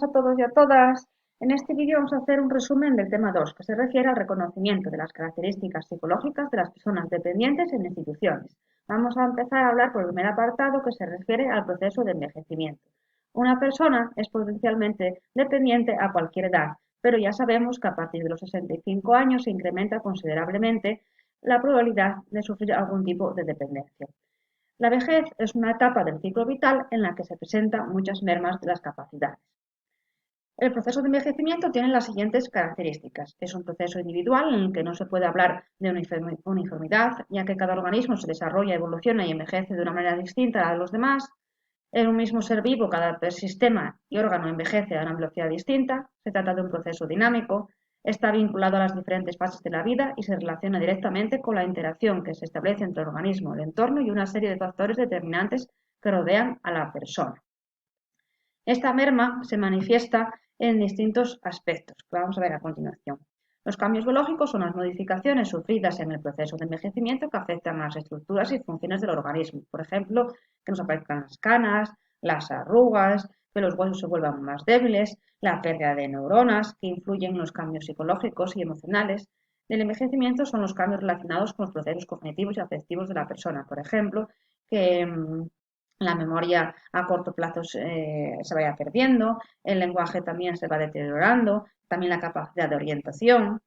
buenas a todos y a todas. En este vídeo vamos a hacer un resumen del tema 2, que se refiere al reconocimiento de las características psicológicas de las personas dependientes en instituciones. Vamos a empezar a hablar por el primer apartado, que se refiere al proceso de envejecimiento. Una persona es potencialmente dependiente a cualquier edad, pero ya sabemos que a partir de los 65 años se incrementa considerablemente la probabilidad de sufrir algún tipo de dependencia. La vejez es una etapa del ciclo vital en la que se presentan muchas mermas de las capacidades. El proceso de envejecimiento tiene las siguientes características. Es un proceso individual en el que no se puede hablar de uniformidad, ya que cada organismo se desarrolla, evoluciona y envejece de una manera distinta a la de los demás. En un mismo ser vivo, cada sistema y órgano envejece a una velocidad distinta. Se trata de un proceso dinámico. Está vinculado a las diferentes fases de la vida y se relaciona directamente con la interacción que se establece entre el organismo, el entorno y una serie de factores determinantes que rodean a la persona. Esta merma se manifiesta en distintos aspectos, que vamos a ver a continuación. Los cambios biológicos son las modificaciones sufridas en el proceso de envejecimiento que afectan a las estructuras y funciones del organismo. Por ejemplo, que nos aparezcan las canas, las arrugas, que los huesos se vuelvan más débiles, la pérdida de neuronas, que influyen en los cambios psicológicos y emocionales. El envejecimiento son los cambios relacionados con los procesos cognitivos y afectivos de la persona. Por ejemplo, que la memoria a corto plazo se vaya perdiendo, el lenguaje también se va deteriorando, también la capacidad de orientación.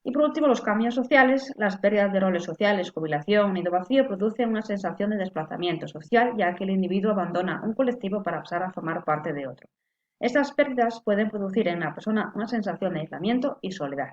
Y por último, los cambios sociales, las pérdidas de roles sociales, jubilación, nido vacío, producen una sensación de desplazamiento social, ya que el individuo abandona un colectivo para pasar a formar parte de otro. Estas pérdidas pueden producir en la persona una sensación de aislamiento y soledad.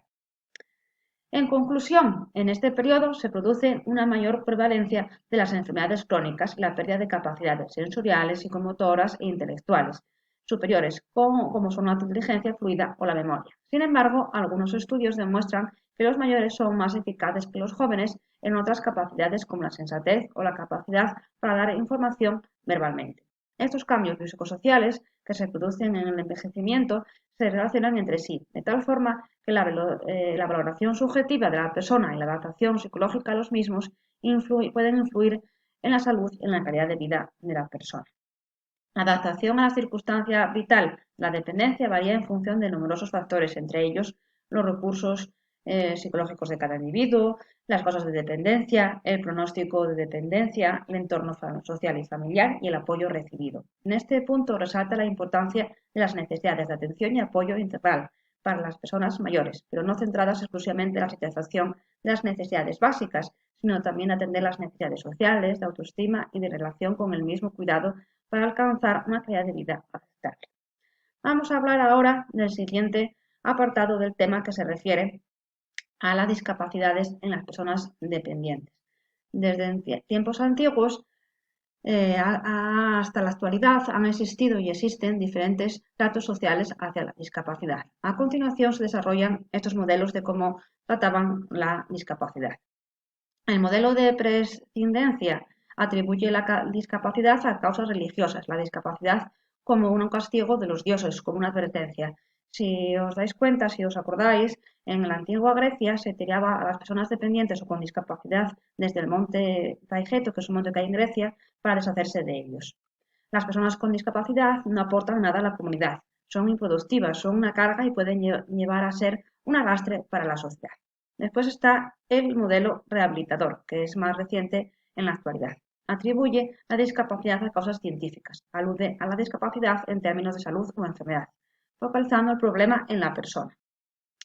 En conclusión, en este periodo se produce una mayor prevalencia de las enfermedades crónicas y la pérdida de capacidades sensoriales, psicomotoras e intelectuales superiores, como son la inteligencia fluida o la memoria. Sin embargo, algunos estudios demuestran que los mayores son más eficaces que los jóvenes en otras capacidades como la sensatez o la capacidad para dar información verbalmente. Estos cambios psicosociales que se producen en el envejecimiento se relacionan entre sí, de tal forma que la valoración subjetiva de la persona y la adaptación psicológica a los mismos pueden influir en la salud y en la calidad de vida de la persona. La adaptación a la circunstancia vital, la dependencia, varía en función de numerosos factores, entre ellos los recursos psicológicos de cada individuo, las causas de dependencia, el pronóstico de dependencia, el entorno social y familiar y el apoyo recibido. En este punto resalta la importancia de las necesidades de atención y apoyo integral para las personas mayores, pero no centradas exclusivamente en la satisfacción de las necesidades básicas, sino también atender las necesidades sociales, de autoestima y de relación con el mismo cuidado para alcanzar una calidad de vida aceptable. Vamos a hablar ahora del siguiente apartado del tema, que se refiere a las discapacidades en las personas dependientes. Desde tiempos antiguos hasta la actualidad han existido y existen diferentes tratos sociales hacia la discapacidad. A continuación se desarrollan estos modelos de cómo trataban la discapacidad. El modelo de prescindencia atribuye la discapacidad a causas religiosas, la discapacidad como un castigo de los dioses, como una advertencia. Si os dais cuenta, si os acordáis, en la antigua Grecia se tiraba a las personas dependientes o con discapacidad desde el monte Taigeto, que es un monte que hay en Grecia, para deshacerse de ellos. Las personas con discapacidad no aportan nada a la comunidad, son improductivas, son una carga y pueden llevar a ser un arrastre para la sociedad. Después está el modelo rehabilitador, que es más reciente en la actualidad. Atribuye la discapacidad a causas científicas, alude a la discapacidad en términos de salud o enfermedad, focalizando el problema en la persona.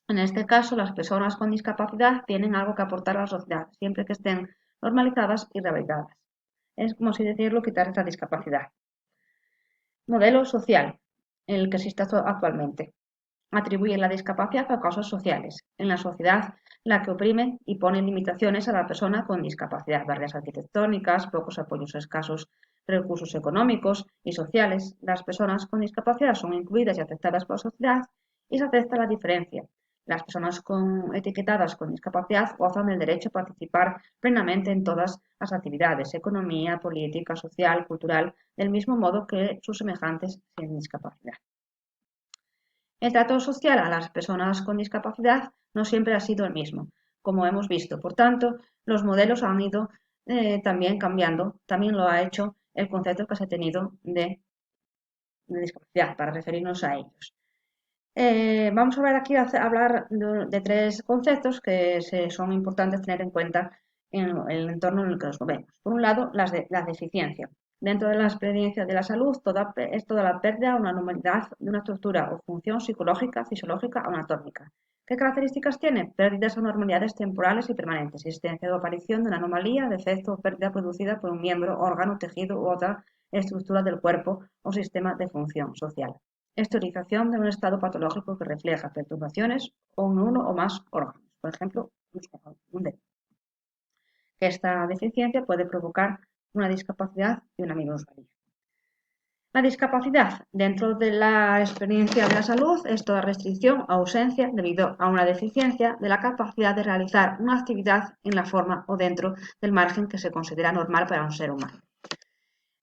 En este caso, las personas con discapacidad tienen algo que aportar a la sociedad, siempre que estén normalizadas y rehabilitadas. Es como si decirlo, quitar esta discapacidad. Modelo social, el que existe actualmente. Atribuye la discapacidad a causas sociales. En la sociedad, la que oprime y pone limitaciones a la persona con discapacidad, barreras arquitectónicas, pocos apoyos, escasos recursos económicos y sociales. Las personas con discapacidad son incluidas y aceptadas por la sociedad y se acepta la diferencia. Las personas etiquetadas con discapacidad gozan del derecho a participar plenamente en todas las actividades, economía, política, social, cultural, del mismo modo que sus semejantes sin discapacidad. El trato social a las personas con discapacidad no siempre ha sido el mismo, como hemos visto. Por tanto, los modelos han ido también cambiando. También lo ha hecho el concepto que se ha tenido de de discapacidad para referirnos a ellos. Vamos a ver aquí hablar de tres conceptos que son importantes tener en cuenta en el entorno en el que nos movemos. Por un lado, la deficiencia. Dentro de la experiencia de la salud, es toda la pérdida o una anormalidad de una estructura o función psicológica, fisiológica o anatómica. ¿Qué características tiene? Pérdidas o anormalidades temporales y permanentes, existencia o aparición de una anomalía, defecto o pérdida producida por un miembro, órgano, tejido u otra estructura del cuerpo o sistema de función social. Exteriorización de un estado patológico que refleja perturbaciones o en uno o más órganos, por ejemplo, un dedo. Esta deficiencia puede provocar una discapacidad y una minusvalía. La discapacidad dentro de la experiencia de la salud es toda restricción o ausencia debido a una deficiencia de la capacidad de realizar una actividad en la forma o dentro del margen que se considera normal para un ser humano.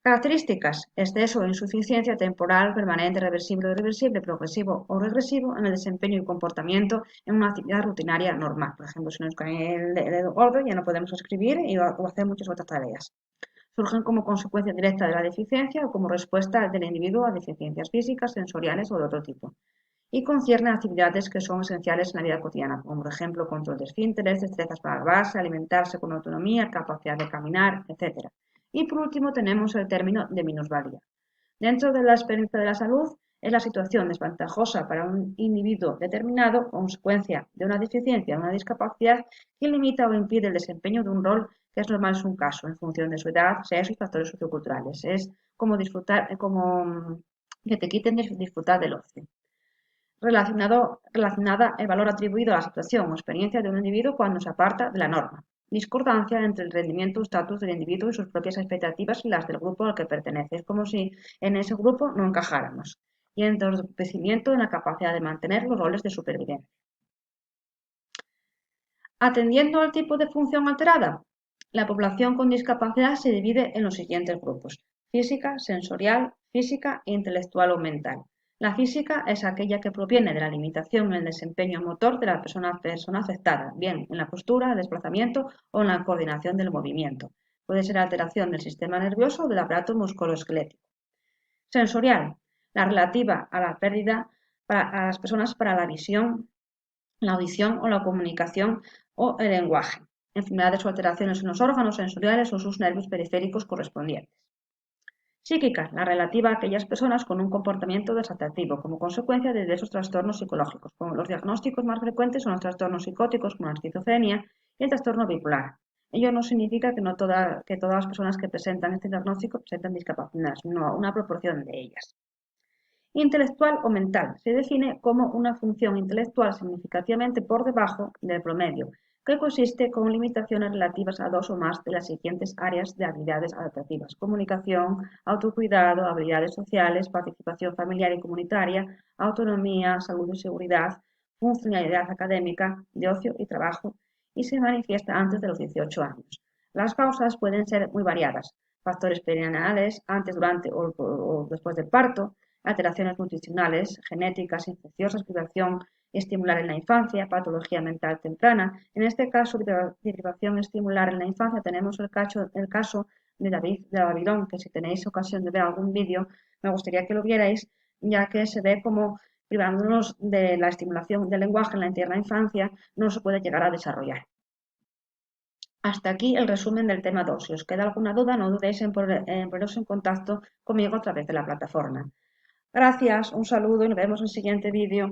Características: exceso o insuficiencia temporal, permanente, reversible o irreversible, progresivo o regresivo en el desempeño y comportamiento en una actividad rutinaria normal. Por ejemplo, si nos cae el dedo gordo ya no podemos escribir o hacer muchas otras tareas. Surgen como consecuencia directa de la deficiencia o como respuesta del individuo a deficiencias físicas, sensoriales o de otro tipo. Y concierne actividades que son esenciales en la vida cotidiana, como por ejemplo control de esfínteres, destrezas para lavarse, alimentarse con autonomía, capacidad de caminar, etc. Y por último tenemos el término de minusvalía. Dentro de la experiencia de la salud es la situación desventajosa para un individuo determinado, consecuencia de una deficiencia o una discapacidad que limita o impide el desempeño de un rol que es normal en su caso, en función de su edad, sexo y factores socioculturales. Es como que te quiten de disfrutar del ocio. Relacionada el valor atribuido a la situación o experiencia de un individuo cuando se aparta de la norma. Discordancia entre el rendimiento o estatus del individuo y sus propias expectativas y las del grupo al que pertenece. Es como si en ese grupo no encajáramos. Y entorpecimiento en la capacidad de mantener los roles de supervivencia. Atendiendo al tipo de función alterada, la población con discapacidad se divide en los siguientes grupos: física, sensorial, física, intelectual o mental. La física es aquella que proviene de la limitación en el desempeño motor de la persona afectada, bien en la postura, el desplazamiento o en la coordinación del movimiento. Puede ser alteración del sistema nervioso o del aparato musculoesquelético. Sensorial, la relativa a la pérdida a las personas para la audición o la comunicación o el lenguaje. Enfermedades o alteraciones en los órganos sensoriales o sus nervios periféricos correspondientes. Psíquica, la relativa a aquellas personas con un comportamiento desadaptativo como consecuencia de diversos trastornos psicológicos, como los diagnósticos más frecuentes son los trastornos psicóticos como la esquizofrenia y el trastorno bipolar. Ello no significa que todas las personas que presentan este diagnóstico presentan discapacidad, sino una proporción de ellas. Intelectual o mental se define como una función intelectual significativamente por debajo del promedio, que consiste con limitaciones relativas a dos o más de las siguientes áreas de habilidades adaptativas: comunicación, autocuidado, habilidades sociales, participación familiar y comunitaria, autonomía, salud y seguridad, funcionalidad académica, de ocio y trabajo, y se manifiesta antes de los 18 años. Las causas pueden ser muy variadas: factores perineales, antes, durante o después del parto, alteraciones nutricionales, genéticas, infecciosas, privación estimular en la infancia, patología mental temprana. En este caso, privación estimular en la infancia, tenemos el caso de David de Babilón, que si tenéis ocasión de ver algún vídeo, me gustaría que lo vierais, ya que se ve como privándonos de la estimulación del lenguaje en la tierna infancia, no se puede llegar a desarrollar. Hasta aquí el resumen del tema 2. Si os queda alguna duda, no dudéis en poneros en contacto conmigo a través de la plataforma. Gracias, un saludo y nos vemos en el siguiente vídeo.